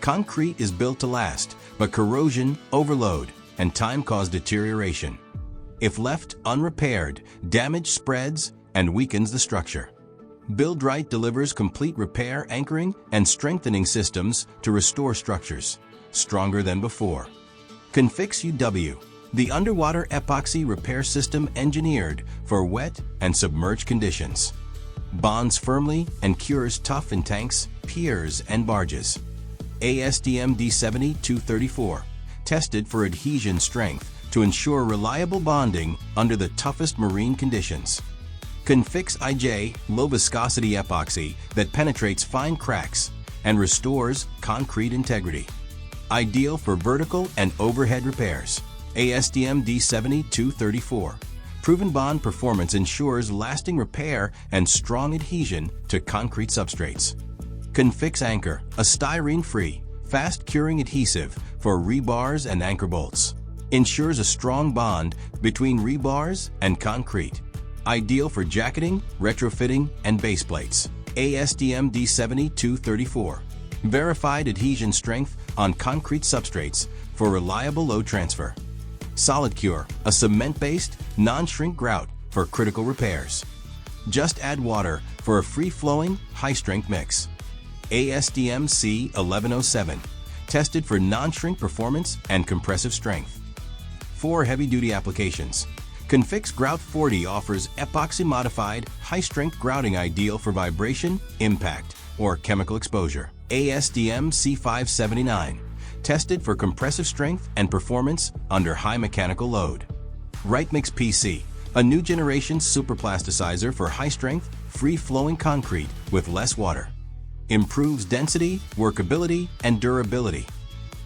Concrete is built to last, but corrosion, overload, and time cause deterioration. If left unrepaired, damage spreads and weakens the structure. Buildrite delivers complete repair, anchoring, and strengthening systems to restore structures stronger than before. Confix UW, the underwater epoxy repair system engineered for wet and submerged conditions. Bonds firmly and cures tough in tanks, piers, and barges. ASTM-234, tested for adhesion strength to ensure reliable bonding under the toughest marine conditions. Confix IJ, low-viscosity epoxy that penetrates fine cracks and restores concrete integrity. Ideal for vertical and overhead repairs. ASTM-234. Proven bond performance ensures lasting repair and strong adhesion to concrete substrates. Confix Anchor, a styrene-free, fast-curing adhesive for rebars and anchor bolts. Ensures a strong bond between rebars and concrete. Ideal for jacketing, retrofitting, and base plates. ASTM-234. Verified adhesion strength on concrete substrates for reliable load transfer. Solid Cure, a cement-based, non-shrink grout for critical repairs. Just add water for a free-flowing, high-strength mix. ASTM-1107, tested for non-shrink performance and compressive strength. For heavy-duty applications, Confix Grout 40 offers epoxy-modified, high-strength grouting ideal for vibration, impact, or chemical exposure. ASTM-579, tested for compressive strength and performance under high mechanical load. Rite-Mix PC, a new generation superplasticizer for high-strength, free-flowing concrete with less water. Improves density, workability, and durability.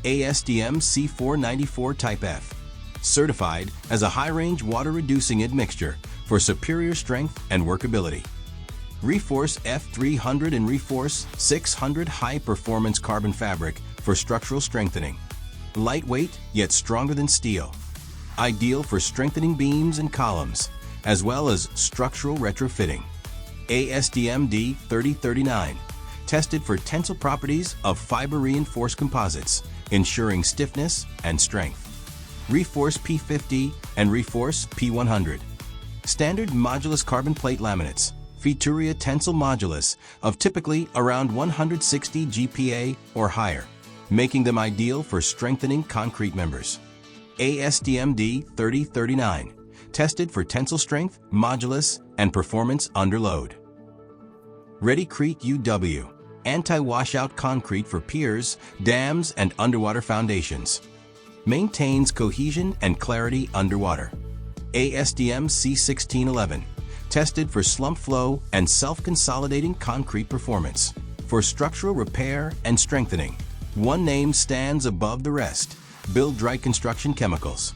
ASTM-494 Type F, certified as a high-range water-reducing admixture for superior strength and workability. ReForce F300 and ReForce 600 high-performance carbon fabric for structural strengthening. Lightweight, yet stronger than steel. Ideal for strengthening beams and columns, as well as structural retrofitting. ASTM-3039, tested for tensile properties of fiber-reinforced composites, ensuring stiffness and strength. ReForce P50 and ReForce P100. Standard modulus carbon plate laminates. Featuria tensile modulus of typically around 160 GPa or higher, making them ideal for strengthening concrete members. ASTM-3039, tested for tensile strength, modulus, and performance under load. ReadyCrete UW, anti-washout concrete for piers, dams, and underwater foundations. Maintains cohesion and clarity underwater. ASTM-C1611, tested for slump flow and self-consolidating concrete performance. For structural repair and strengthening, one name stands above the rest: Buildrite Construction Chemicals.